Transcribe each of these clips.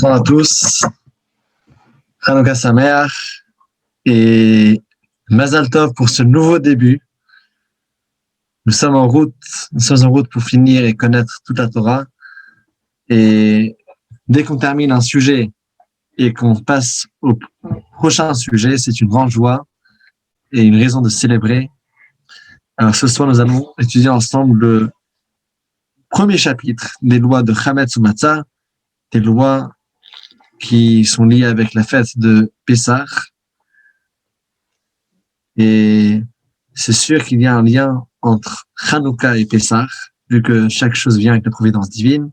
Bonsoir à tous, Hanouka Sameach et Mazal Tov pour ce nouveau début. Nous sommes en route pour finir et connaître toute la Torah. Et dès qu'on termine un sujet et qu'on passe au prochain sujet, c'est une grande joie et une raison de célébrer. Alors ce soir, nous allons étudier ensemble le premier chapitre des lois de Chametz ou Matzah, des lois qui sont liées avec la fête de Pessah. Et c'est sûr qu'il y a un lien entre Hanouka et Pessah, vu que chaque chose vient avec la providence divine.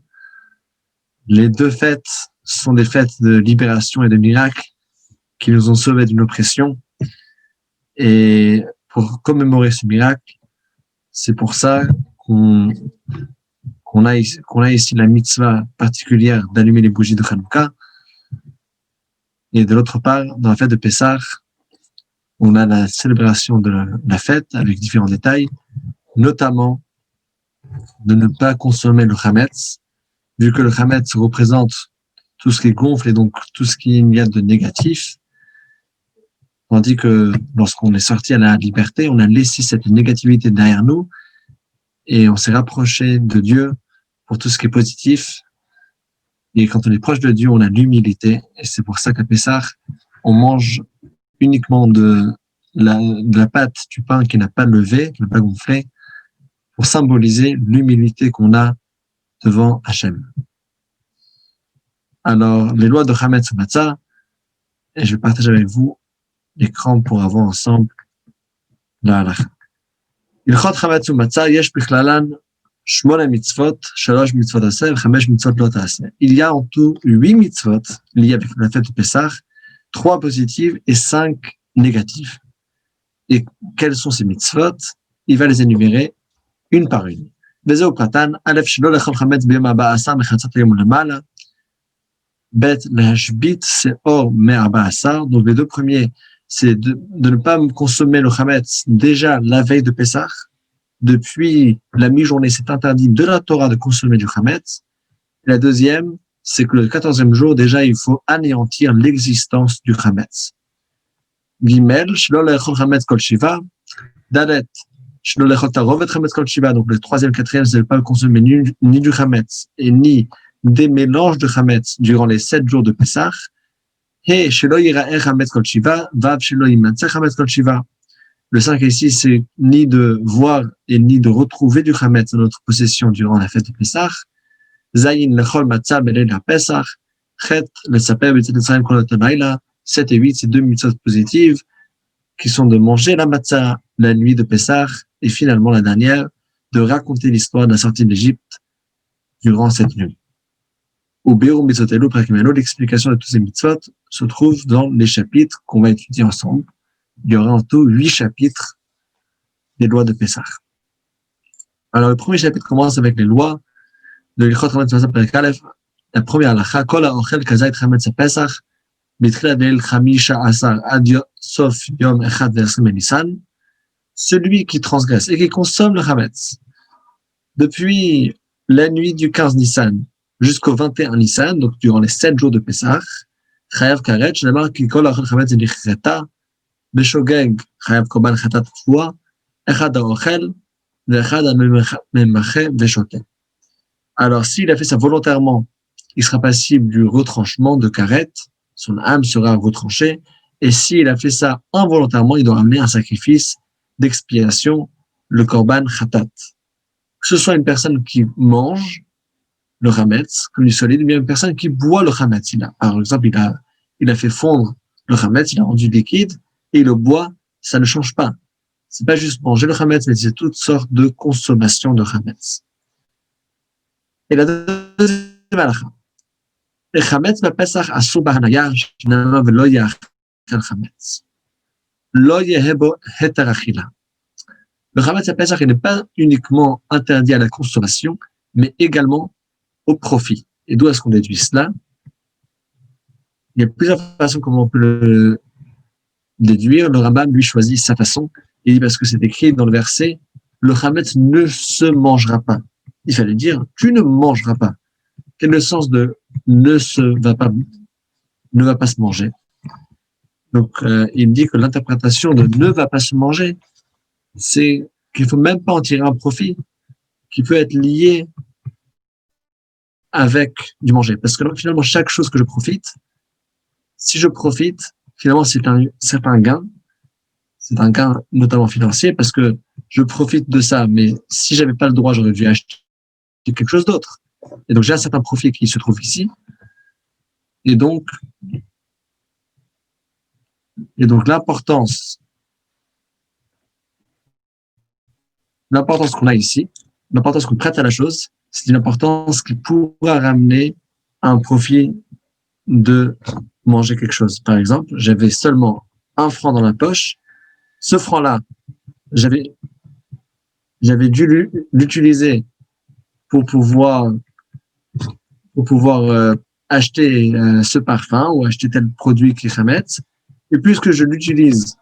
Les deux fêtes sont des fêtes de libération et de miracles qui nous ont sauvés d'une oppression. Et pour commémorer ce miracle, c'est pour ça qu'on a ici la mitzvah particulière d'allumer les bougies de Hanouka. Et de l'autre part, dans la fête de Pessah, on a la célébration de la fête avec différents détails, notamment de ne pas consommer le chametz, vu que le chametz représente tout ce qui gonfle et donc tout ce qu'il y a de négatif, tandis que lorsqu'on est sorti à la liberté, on a laissé cette négativité derrière nous et on s'est rapproché de Dieu pour tout ce qui est positif. Et quand on est proche de Dieu, on a l'humilité. Et c'est pour ça qu'à Pessah, on mange uniquement de la pâte du pain qui n'a pas levé, qui n'a pas gonflé, pour symboliser l'humilité qu'on a devant Hachem. Alors, les lois de Chametz ou Matzah, et je vais partager avec vous l'écran pour avoir ensemble la halakha. Ilchot Chametz ou Matzah, yesh bichlalan shmona mitzvot, shalosh mitzvot aseh, chamesh mitzvot lo ta'aseh. Il y a en tout 8 mitzvot liées avec la fête de Pessah, 3 positives et 5 négatives. Et quelles sont ces mitzvot? Il va les énumérer une par une. Vezeu pratan, alef shelo lechol chametz b'yom haba asar mechatzot hayom lemala. Bet lehashbit seor me'arba asar. Donc les deux premiers, c'est de ne pas consommer le chametz déjà la veille de Pessah. Depuis la mi-journée, c'est interdit de la Torah de consommer du chametz. Et la deuxième, c'est que le 14e jour, déjà, il faut anéantir l'existence du chametz. Gimel, shelo lechol chametz kol shiva. Dalet, shelo lechol tarovet chametz kol shiva. Donc le troisième, quatrième, c'est de ne pas consommer ni du chametz et ni des mélanges de chametz durant les 7 jours de Pessah. Et shelo yira'eh chametz kol shiva, vav shelo yimatzeh chametz kol shiva. Le 5 ici, c'est ni de voir et ni de retrouver du chametz dans notre possession durant la fête de Pessah. Zayin lechol matzah beleil ha-Pesach. Chet lesaper b'tzit Mitzrayim kol halayla. 7 et 8, c'est 2 mitzvot positives qui sont de manger la matzah la nuit de Pessah et finalement la dernière, de raconter l'histoire de la sortie d'Égypte durant cette nuit. Au Be'ur Mitzvotelu Prakimeno, l'explication de tous ces mitzvot se trouve dans les chapitres qu'on va étudier ensemble. Il y aura en tout 8 chapitres des lois de Pessah. Alors, le premier chapitre commence avec les lois de l'Ilchot Chametz Matzah Perek Aleph. La première halakha, Kol ha'ochel kazait chametz Pesach, bitchilat ve'el chamisha asar ad sof yom echad ve'esrim beNissan. Celui qui transgresse et qui consomme le chametz depuis la nuit du 15 Nissan jusqu'au 21 Nissan, donc durant les 7 jours de Pessah, chayav karet, shneimar ki kol ha'ochel chametz nichreta, beshogeg chayav korban chatat tfua, echad ha'ochel ve'echad ha'memache ve'shote. Alors, s'il a fait ça volontairement, il sera passible du retranchement de karet, son âme sera retranchée, et s'il a fait ça involontairement, il doit amener un sacrifice d'expiation, le korban chatat. Que ce soit une personne qui mange le chametz, comme du solide, ou bien une personne qui boit le chametz. Par exemple, il a fait fondre le chametz, il a rendu liquide, et il le boit, ça ne change pas. C'est pas juste manger le chametz, mais c'est toutes sortes de consommation de chametz. Et la deuxième halakha. Le chametz b'Pesach asur b'hanaya, shenamar ve'lo ya'achel chametz. Lo yehe bo heter achila. Le chametz b'Pesach n'est pas uniquement interdit à la consommation, mais également au profit. Et d'où est-ce qu'on déduit cela? Il y a plusieurs façons comment on peut le déduire. Le Rambam, lui, choisit sa façon. Il dit parce que c'est écrit dans le verset, le chametz ne se mangera pas. Il fallait dire, tu ne mangeras pas. Quel est le sens de ne va pas se manger. Donc, il dit que l'interprétation de ne va pas se manger, c'est qu'il faut même pas en tirer un profit qui peut être lié avec du manger. Parce que donc, finalement, chaque chose que je profite, si je profite, finalement, c'est un gain. C'est un gain notamment financier parce que je profite de ça. Mais si j'avais pas le droit, j'aurais dû acheter quelque chose d'autre. Et donc, j'ai un certain profit qui se trouve ici. Et donc l'importance qu'on a ici, l'importance qu'on prête à la chose, c'est une importance qui pourra ramener un profit de manger quelque chose. Par exemple, j'avais seulement 1 franc dans la poche. Ce franc-là, j'avais dû l'utiliser pour pouvoir acheter ce parfum ou acheter tel produit qui remettent. Et puisque je l'utilise,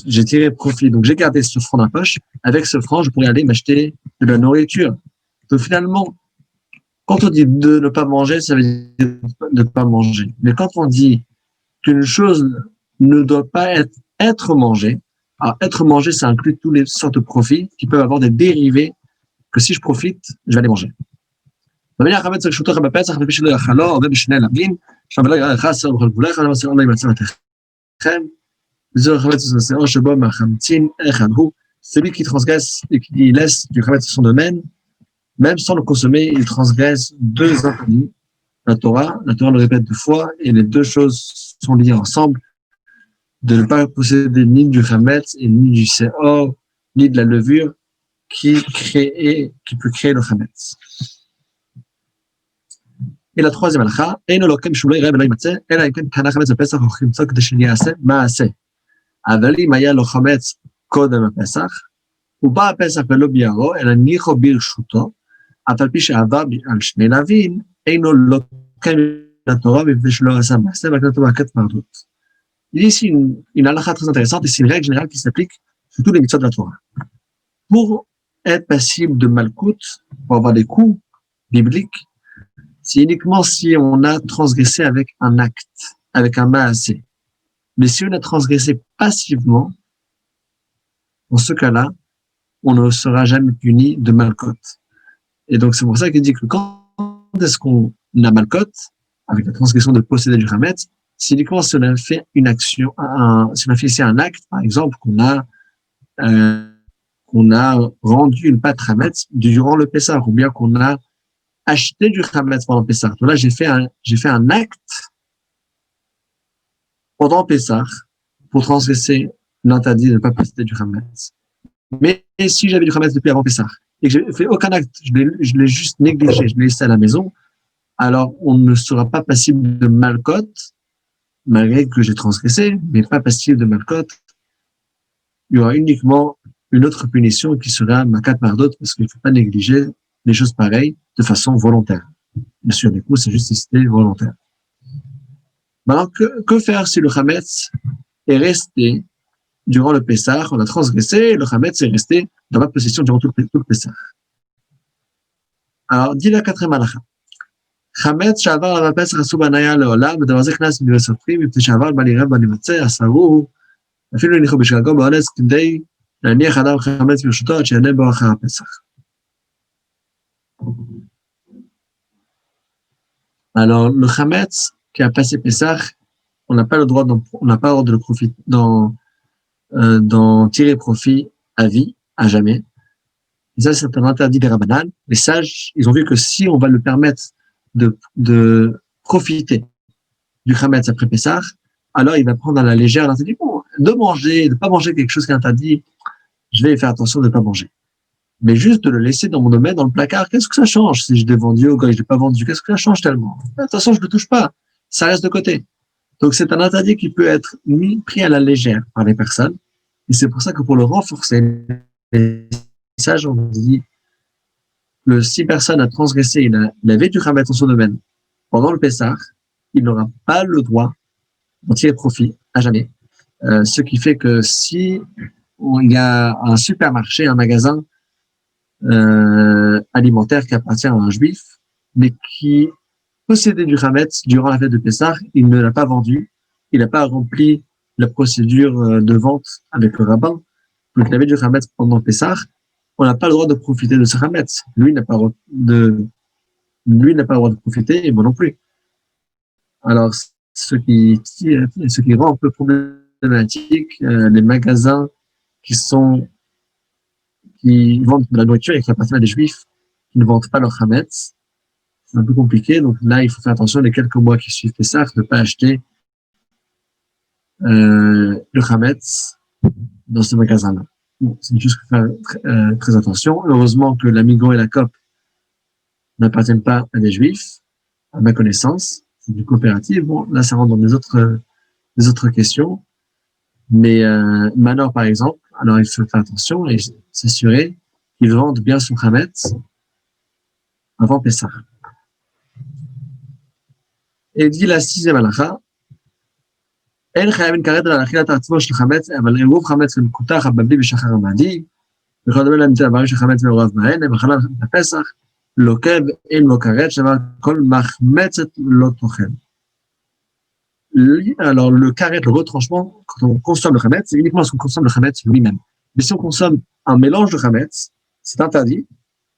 j'ai tiré profit, donc j'ai gardé ce franc dans la poche. Avec ce franc, je pourrais aller m'acheter de la nourriture. Donc finalement, quand on dit de ne pas manger, ça veut dire de ne pas manger. Mais quand on dit qu'une chose ne doit pas être mangée, alors être mangé, ça inclut toutes les sortes de profits qui peuvent avoir des dérivés que si je profite, je vais aller manger. Celui qui transgresse et qui laisse du khametz sur son domaine, même sans le consommer, il transgresse 2 interdits. La Torah le répète 2 fois, et les 2 choses sont liées ensemble, de ne pas posséder ni du khametz et ni du seor, ni de la levure qui peut créer le khametz. Et la 3e halakha, Eino lokem shum lo yireh velo yimatzeh, ela im ken kana chametz בפסח או חמצו כדי שיעשה מעשה. אבל אם היה לו חמץ קודם הפסח, הוא בא הפסח ולא ביערו, אלא ניחו ברשותו, אף על פי שעבר על שני להבין, אינו לוקם לתורה מפני שלא עשה מעשה, והקנתו בהכת מרדות. Il y a ici une halakha très intéressante, et c'est une règle générale qui s'applique sur tous les mitzvot de la Torah. Pour être passible de malkout, pour avoir des coups bibliques, c'est uniquement si on a transgressé avec un acte, avec un maasé. Mais si on a transgressé passivement, dans ce cas-là, on ne sera jamais puni de malkot. Et donc, c'est pour ça qu'il dit que quand est-ce qu'on a malkot, avec la transgression de posséder du khametz, c'est uniquement si on a fait une action, si on a fait ici un acte, par exemple, qu'on a rendu une pâte khametz durant le Pessah, ou bien qu'on a acheté du khametz pendant Pessah. Donc là, j'ai fait un acte pendant Pessah pour transgresser l'interdit de ne pas posséder du khametz. Mais si j'avais du khametz depuis avant Pessah et que j'ai fait aucun acte, je l'ai juste négligé, je l'ai laissé à la maison, alors on ne sera pas passible de malkot, malgré que j'ai transgressé, mais pas passible de malkot. Il y aura uniquement une autre punition qui sera makat mardot, parce qu'il ne faut pas négliger les choses pareilles de façon volontaire. Bien sûr, du coup, c'est juste si c'était volontaire. Maintenant, que faire si le khametz est resté durant le Pessah, on a transgressé, le khametz est resté dans ma possession durant tout le Pessah. Alors, dit la 4e halakha. חמץ שעבר על הפסח אסור בהניה לעולם, ודבר זה כנס מדברי סופרים, מפני שעבר בל יראה בל ימצא, אסרו, אפילו הניחו בשגגו באונס, כדי להניח אדם חמץ ברשותו עד שיענה בו אחר הפסח. Alors, le khametz qui a passé Pessah, on n'a pas le droit de le profiter, d'en tirer profit à vie, à jamais. Et ça, c'est un interdit des Rabbanan. Les sages, ils ont vu que si on va le permettre de profiter du khametz après Pessah, alors il va prendre à la légère l'interdit. Bon, de manger, de pas manger quelque chose qui est interdit, je vais faire attention de ne pas manger. Mais juste de le laisser dans mon domaine, dans le placard, qu'est-ce que ça change si je l'ai vendu ou quand je l'ai pas vendu? Qu'est-ce que ça change tellement? De toute façon, je ne le touche pas. Ça reste de côté. Donc, c'est un interdit qui peut être pris à la légère par les personnes. Et c'est pour ça que pour le renforcer, les sages ont dit que si personne a transgressé, il avait du khametz dans son domaine pendant le Pessah, il n'aura pas le droit d'en tirer profit à jamais. Ce qui fait que si il y a un supermarché, un magasin alimentaire qui appartient à un juif, mais qui possédait du Hametz durant la fête de Pessah, il ne l'a pas vendu, il n'a pas rempli la procédure de vente avec le rabbin, donc il avait du Hametz pendant Pessah, on n'a pas le droit de profiter de ce Hametz. Lui n'a pas le droit de profiter, et moi non plus. Alors, ce qui rend un peu problématique, les magasins qui vendent de la nourriture et qui appartiennent à des juifs qui ne vendent pas leur Hametz, c'est un peu compliqué. Donc là, il faut faire attention les quelques mois qui suivent Pessah, de ne pas acheter le Hametz dans ce magasin-là. Bon, c'est une chose qu'il faut faire très attention. Heureusement que la Migros et la Coop n'appartiennent pas à des juifs, à ma connaissance. C'est du coopérative. Bon, là, ça rentre dans des autres questions. Mais Manor, par exemple, alors il faut faire attention et s'assurer qu'ils vendent bien son Hametz avant Pessah. Et il dit la 6e halakha, אין חייבים כרת על אכילת עצמו של חמץ, אבל עירוב חמץ ומקוטח הבבלי בשחר המעדי, וכל דומה להם דברים של חמץ מעורב בהן, הם אכלה בפסח, לוקב אין לו כרת, שמה כל מחמצת לא תאכל. Alors, le karet, le retranchement, quand on consomme le chametz, c'est uniquement lorsqu'on consomme le chametz lui-même. Mais si on consomme un mélange de chametz, c'est interdit,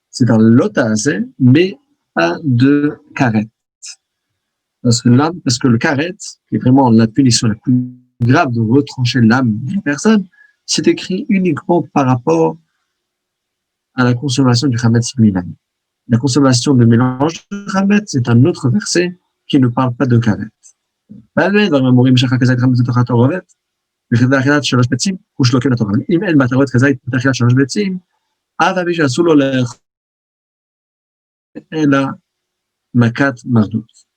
c'est un lotazé, mais pas de karet. Parce que le karet, qui est vraiment la punition la plus grave de retrancher l'âme de la personne, c'est écrit uniquement par rapport à la consommation du chametz lui-même. La consommation de mélange de chametz, c'est un autre verset qui ne parle pas de karet. דברים אמורים שחר כזית חמץ לתוך התערובת, וכדי אכילת 3 ביצים, הוא שלוקם לתורה. אם אין בתערובת כזית אכילת 3 ביצים, אף אבי שאסור לו לאכול אלא מכת מרדות.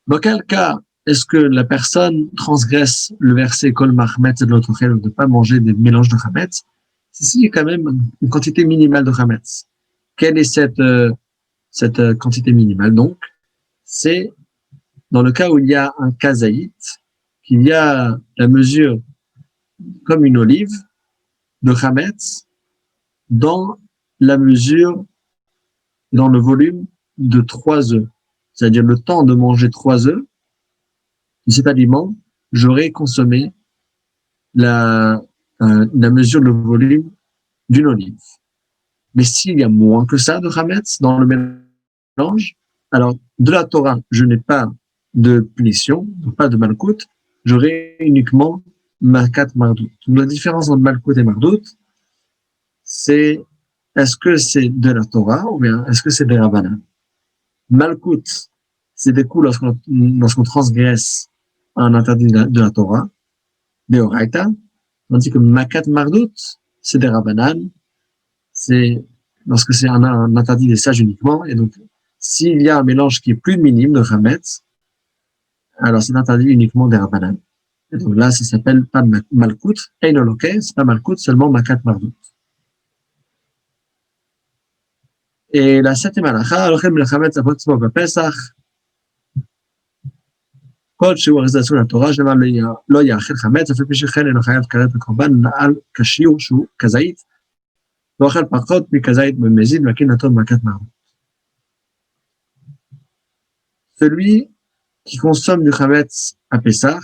Dans quel cas est-ce que la personne transgresse le verset Kol Mahmetz de l'autre de ne pas manger des mélanges de Hametz? C'est s'il y a quand même une quantité minimale de Hametz. Quelle est cette quantité minimale? Donc, c'est dans le cas où il y a un kazaït, qu'il y a la mesure comme une olive de Hametz dans la mesure, dans le volume de 3 œufs. C'est-à-dire le temps de manger 3 œufs, de cet aliment, j'aurais consommé la mesure, le volume d'une olive. Mais s'il y a moins que ça de Hametz dans le mélange, alors de la Torah, je n'ai pas de punition, donc pas de malkout, j'aurai uniquement makat mardout. La différence entre malkout et mardout, c'est est-ce que c'est de la Torah ou bien est-ce que c'est des rabbanan? Malkout, c'est des coups lorsqu'on transgresse un interdit de la Torah, des oraita, tandis que makat mardout, c'est des rabbanan, c'est lorsque c'est un interdit des sages uniquement, et donc s'il y a un mélange qui est plus minime de chametz, alors c'est interdit uniquement des rabbanan. Et donc là, ça s'appelle pas malkout, einoloke, c'est pas malkout, seulement makat mardout. Et la 7e halakha, l'ochem le chametz apotzmo b'pesach, כל שהוא אריזה אסור לתורה, שלמה לא יאכל חמץ, אפילו פי שכן אינו חייב כרת בקורבן, נעל כשיעור שהוא כזית, לא אוכל פחות מכזית במזיד, והכין נתון מכת מרדות. Celui qui consomme du chametz à Pessah,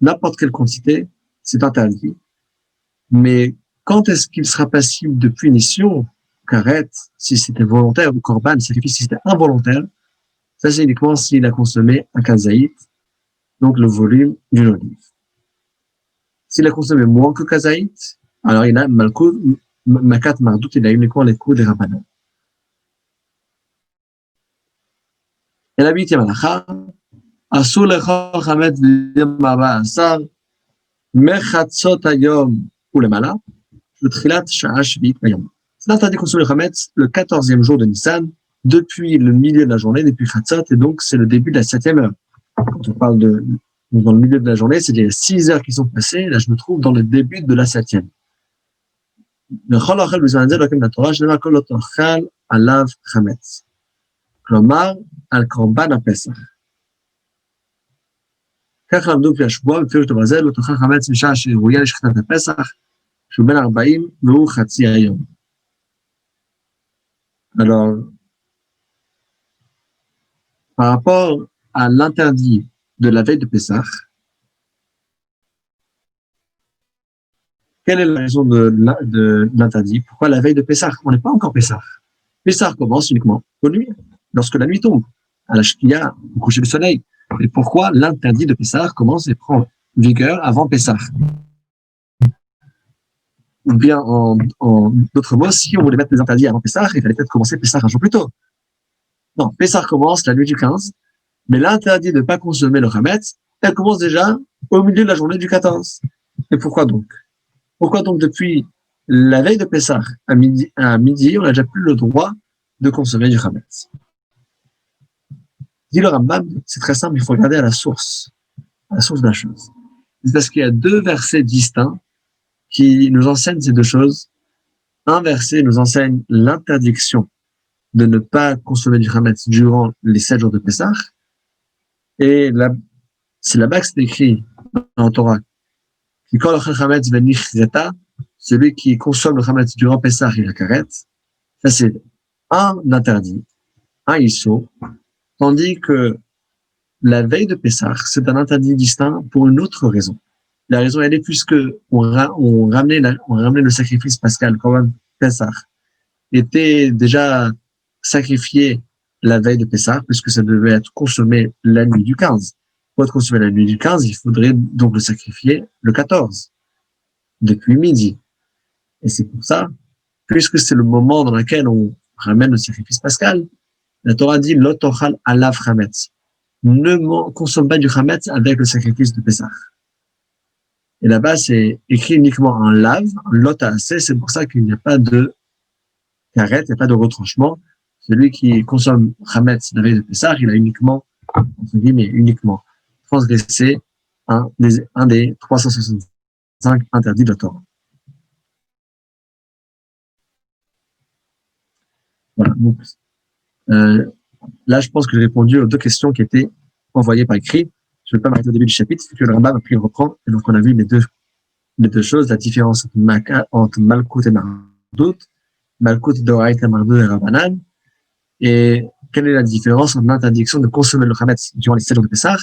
n'importe quelle quantité, c'est interdit. Mais quand est-ce qu'il sera passible de punition, karet, si c'était volontaire, ou korban, sacrifice, si c'était involontaire, ça c'est uniquement s'il a consommé un kazaït, donc le volume d'une olive. S'il a consommé moins que kazaït, alors il a malkout, makat mardout, il a uniquement les coups des rabbanan. Et la 8e halakha, אסור לאכול חמץ ביום 14 מחצות היום ולמעלה ותחילת שעה שביעית ביום. C'est interdit de consommer le chametz le 14e jour de Nissan, depuis le milieu de la journée, depuis Chatzot, et donc c'est le début de la 7e heure. Quand on parle dans le milieu de la journée, c'est les 6 heures qui sont passées, là je me trouve dans le début de la 7e. לכל האוכל בזמן זה לא יקיים לתורה, שנאמר כל לא תאכל עליו חמץ. כלומר, על קורבן הפסח. כך למדו כלי השבוע, בפירוש דבר זה, לא תאכל חמץ משעה שראויה לשחיטת הפסח, שהוא בין 40 והוא חצי היום. Alors, par rapport à l'interdit de la veille de Pessah, quelle est la raison de l'interdit? Pourquoi la veille de Pessah? On n'est pas encore Pessah. Pessah commence uniquement au nuit, lorsque la nuit tombe, à la shkia, au coucher du soleil. Et pourquoi l'interdit de Pessah commence et prend vigueur avant Pessah? Ou bien, en d'autres mots, si on voulait mettre les interdits avant Pessah, il fallait peut-être commencer Pessah un jour plus tôt. Non, Pessah commence la nuit du 15, mais l'interdit de ne pas consommer le Hametz, elle commence déjà au milieu de la journée du 14. Et pourquoi donc? Pourquoi donc depuis la veille de Pessah à midi, on n'a déjà plus le droit de consommer du Hametz? Dit le Rambam, c'est très simple, il faut regarder à la source de la chose. C'est parce qu'il y a deux versets distincts qui nous enseignent ces deux choses. Un verset nous enseigne l'interdiction de ne pas consommer du Hametz durant les 7 jours de Pessah. Et là, c'est là-bas que c'est écrit dans la Torah. Celui qui consomme le Hametz durant Pessah, il la carette. Ça, c'est un interdit, un issur. Tandis que la veille de Pessah, c'est un interdit distinct pour une autre raison. La raison, elle est puisque on ramenait le sacrifice pascal, quand même, Pessah était déjà sacrifié la veille de Pessah, puisque ça devait être consommé la nuit du 15. Pour être consommé la nuit du 15, il faudrait donc le sacrifier le 14, depuis midi. Et c'est pour ça, puisque c'est le moment dans lequel on ramène le sacrifice pascal, la Torah dit « Lo tochal alav chametz ». Ne consomme pas du chametz avec le sacrifice de Pessah. Et là-bas, c'est écrit uniquement en lave, en lotacé, c'est pour ça qu'il n'y a pas de karet, il n'y a pas de retranchement. Celui qui consomme chametz la veille de Pessah, il a uniquement, entre guillemets, uniquement transgressé un des 365 interdits de la Torah. Voilà. Donc, là, je pense que j'ai répondu aux deux questions qui étaient envoyées par écrit. Je ne vais pas m'arrêter au début du chapitre, que le Rambam a pris reprend. Et donc, on a vu les deux choses, la différence entre Malkout et Mardout, Malkout d'Oraït et Mardout et Rabbanan. Et quelle est la différence entre l'interdiction de consommer le Hametz durant les 7 jours de Pessah,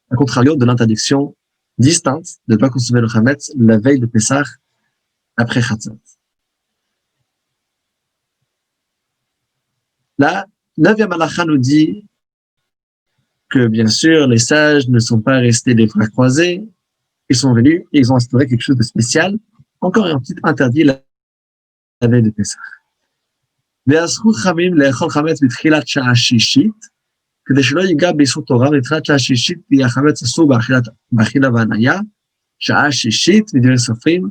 à contrario de l'interdiction distincte de ne pas consommer le Hametz la veille de Pessah après Chatzot. La 9e halakha nous dit que, bien sûr, les sages ne sont pas restés les bras croisés, ils sont venus et ils ont instauré quelque chose de spécial, encore un petit interdit la veille de Pessah. ואסרו חכמים לאכול חמץ בתחילת שעה שישית, כדי שלא ייגע באיסור תורה, בתחילת שעה שישית תהיה החמץ אסור באכילה והניה, שעה שישית מדברי סופרים,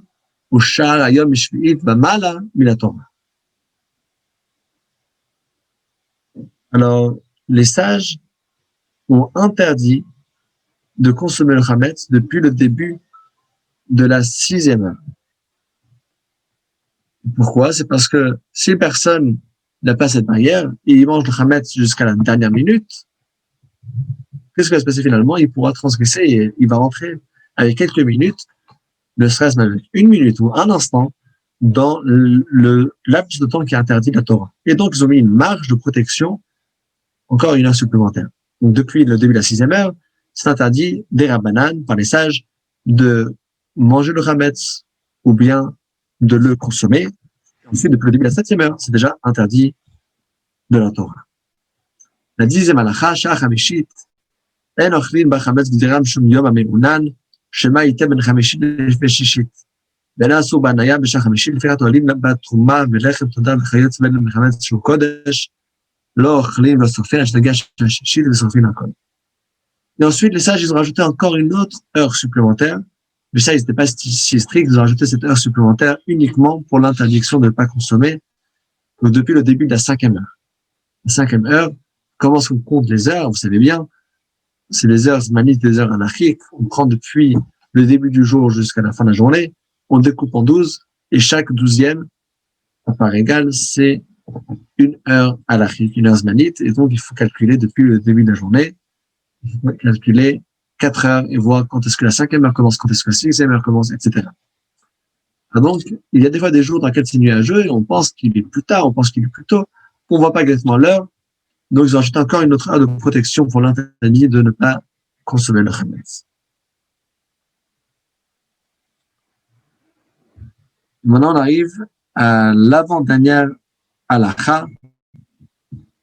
ושער היום בשביעית ומעלה מן התורה. Alors, les sages ont interdit de consommer le chametz depuis le début de la 6e heure. Pourquoi? C'est parce que si personne n'a pas cette barrière et il mange le chametz jusqu'à la dernière minute, qu'est-ce qui va se passer finalement? Il pourra transgresser et il va rentrer avec quelques minutes, ne serait-ce même avec une minute ou un instant, dans le laps de temps qui est interdit de la Torah. Et donc, ils ont mis une marge de protection, encore une heure supplémentaire. Donc, depuis le début de la 6e heure, c'est interdit des rabbanan, par les sages, de manger le chametz ou bien de le consommer. Ensuite, depuis le début de la 7e heure, c'est déjà interdit de la Torah. La 10e halakha, shach hamishit, en ochlin bachametz gdiram shum yom ameunan, shema yite ben chamishit veshishit. ואין אסור בהניה בשעה חמישית, לפיכך אוהלים בתרומה ולחם תודה וחיות בין מחמץ שהוא קודש, לא אוכלים, לא שורפים, עד שתגיע שעה שישית ושורפים הכל. Et ensuite, les sages, ils ont rajouté encore une autre heure supplémentaire. Mais ça, ils n'étaient pas si stricts, ils ont rajouté cette heure supplémentaire uniquement pour l'interdiction de ne pas consommer. Donc, depuis le début de la 5e heure. La 5e heure, comment est-ce qu'on compte les heures? Vous savez bien, c'est les heures zmanites, des heures anarchiques. On prend depuis le début du jour jusqu'à la fin de la journée. On découpe en 12, et chaque 12e, à part égale, c'est une heure halachique, une heure zmanite, et donc il faut calculer depuis le début de la journée, il faut calculer 4 heures et voir quand est-ce que la 5e heure commence, quand est-ce que la 6e heure commence, etc. Ah donc, il y a des fois des jours dans lesquels c'est nuageux, et on pense qu'il est plus tard, on pense qu'il est plus tôt, on voit pas exactement l'heure, Donc, ils ont ajouté encore une autre heure de protection pour l'interdit de ne pas consommer le chametz. Maintenant, on arrive à l'avant-dernière halakha,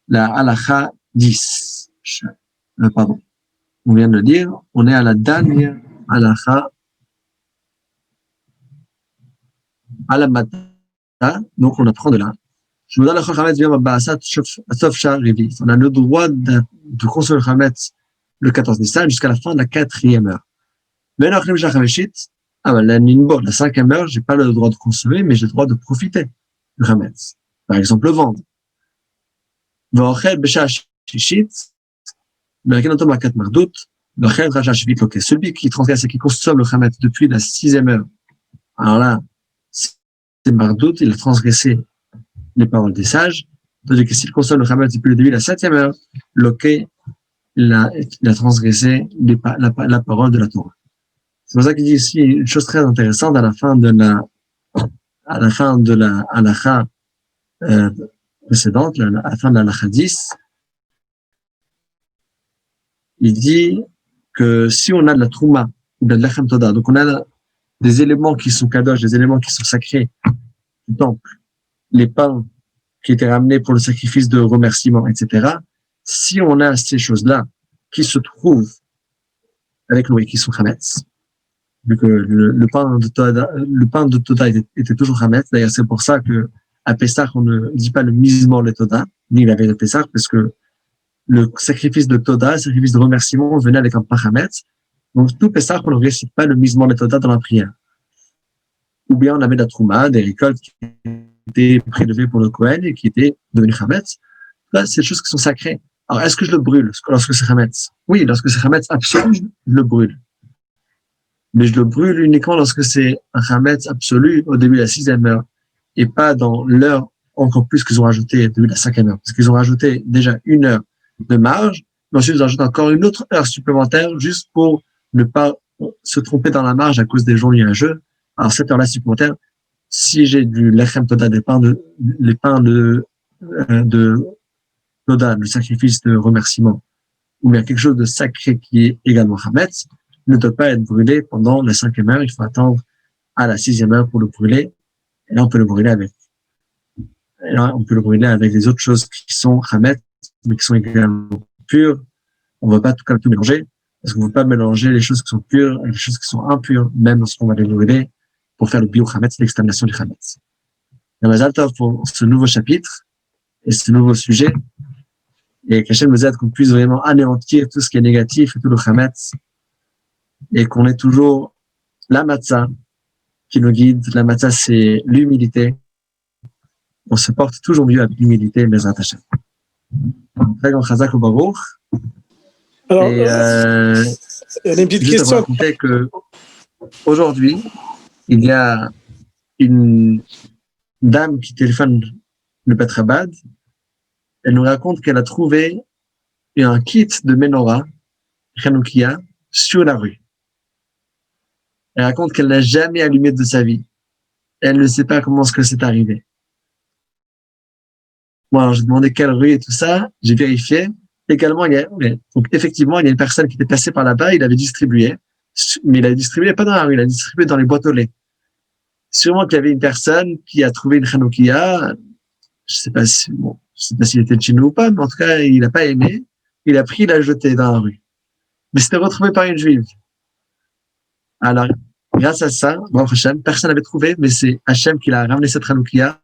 la halakha 10. Pardon. On vient de le dire, on est à la dernière halakha, à la mata, donc on apprend de là. On a le droit de consommer le chametz le 14 Nissan jusqu'à la fin de la 4e heure. Mais la 5e heure, j'ai pas le droit de consommer, mais j'ai le droit de profiter du chametz. Par exemple, le vendre. Celui qui transgresse et qui consomme le chametz depuis la 6e heure, alors là, c'est mardout, il a transgressé les paroles des sages, tandis que s'il consomme le chametz depuis le début de la 7e heure, il a transgressé la parole de la Torah. C'est pour ça qu'il dit ici une chose très intéressante à la fin de la halakha précédente, à la fin de la halakha 10. Il dit que si on a de la trouma ou de l'achem toda, donc on a des éléments qui sont kadosh, des éléments qui sont sacrés du temple, les pains qui étaient ramenés pour le sacrifice de remerciement, etc. Si on a ces choses-là qui se trouvent avec nous et qui sont chametz, vu que le pain de Toda était toujours chametz, d'ailleurs c'est pour ça que à Pessah on ne dit pas le misement le Toda, ni la veille de Pessah, parce que le sacrifice de Toda, le sacrifice de remerciement venait avec un pain chametz, donc tout Pessah on ne récite pas le misement le Toda dans la prière. Ou bien on avait de la trouma, des récoltes qui étaient prélevées pour le Kohen et qui étaient devenues chametz. Là, c'est des choses qui sont sacrées. Alors, est-ce que je le brûle lorsque c'est chametz? Oui, lorsque c'est chametz absolu, je le brûle. Mais je le brûle uniquement lorsque c'est un chametz absolu au début de la 6e heure et pas dans l'heure encore plus qu'ils ont rajouté au début de la 5e heure. Parce qu'ils ont rajouté déjà 1 heure de marge, mais ensuite ils ont rajouté encore une autre heure supplémentaire juste pour ne pas se tromper dans la marge à cause des jours nuageux. Alors, cette heure-là supplémentaire, si j'ai du lechem toda, les pains de Toda, le sacrifice de remerciement, ou bien quelque chose de sacré qui est également chametz, ne doit pas être brûlé pendant la 5e heure. Il faut attendre à la 6e heure pour le brûler. Et là, on peut le brûler avec les autres choses qui sont chametz, mais qui sont également pures. On ne va pas tout mélanger, parce qu'on ne veut pas mélanger les choses qui sont pures avec les choses qui sont impures, même lorsqu'on va les brûler pour faire le bio-chametz, l'extermination du chametz. Et Mazal Tov pour ce nouveau chapitre et ce nouveau sujet. Et qu'Hachem nous aide qu'on puisse vraiment anéantir tout ce qui est négatif et tout le chametz. Et qu'on ait toujours la matzah qui nous guide. La matzah, c'est l'humilité. On se porte toujours mieux avec l'humilité, Bezrat Hashem. Très grand chazak au baruch. Alors, il y a une petite question. Je raconter que aujourd'hui, il y a une dame qui téléphone le Beth Chabad. Elle nous raconte qu'elle a trouvé un kit de menorah, Hanoukia, sur la rue. Elle raconte qu'elle n'a jamais allumé de sa vie. Elle ne sait pas comment est-ce que c'est arrivé. Bon, alors, j'ai demandé quelle rue et tout ça. J'ai vérifié. Également, donc, effectivement, il y a une personne qui était passée par là-bas. Il avait distribué. Mais il a distribué pas dans la rue. Il a distribué dans les boîtes aux lait. Sûrement qu'il y avait une personne qui a trouvé une Hanoukia. Je sais pas s'il était de chez nous ou pas, mais en tout cas, il n'a pas aimé. Il a pris, il l'a jeté dans la rue. Mais c'était retrouvé par une juive. Alors, grâce à ça, personne n'avait trouvé, mais c'est Hachem qui l'a ramené cette Hanoukia.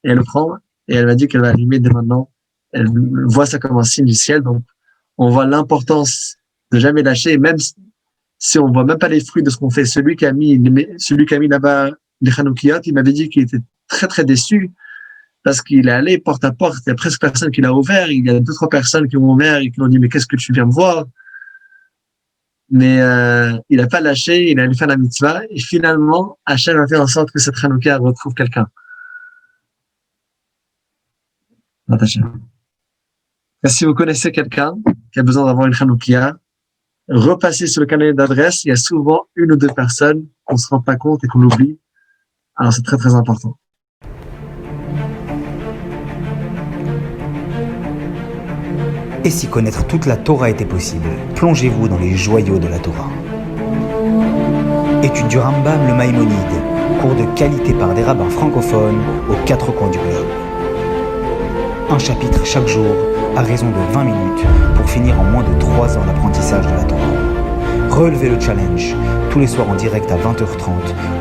Et elle le prend, et elle m'a dit qu'elle va allumer dès maintenant. Elle voit ça comme un signe du ciel. Donc, on voit l'importance de jamais lâcher, même si on voit même pas les fruits de ce qu'on fait. Celui qui a mis là-bas les Hanoukiyot, il m'avait dit qu'il était très, très déçu. Parce qu'il est allé porte à porte, il y a presque personne qui l'a ouvert, il y a 2-3 personnes qui ont ouvert et qui l'ont dit mais qu'est-ce que tu viens me voir? Mais il n'a pas lâché, il a allé faire la mitzvah et finalement Hachem a fait en sorte que cette Hanouka retrouve quelqu'un. Et si vous connaissez quelqu'un qui a besoin d'avoir une Hanouka, repassez sur le canal d'adresse, il y a souvent 1 ou 2 personnes qu'on ne se rend pas compte et qu'on oublie. Alors c'est très très important. Et si connaître toute la Torah était possible, plongez-vous dans les joyaux de la Torah. Étude du Rambam, le Maïmonide, cours de qualité par des rabbins francophones aux 4 coins du globe. Un chapitre chaque jour, à raison de 20 minutes, pour finir en moins de 3 ans l'apprentissage de la Torah. Relevez le challenge, tous les soirs en direct à 20h30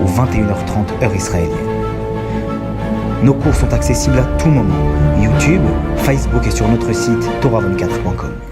ou 21h30 heure israélienne. Nos cours sont accessibles à tout moment, YouTube, Facebook et sur notre site torah24.com.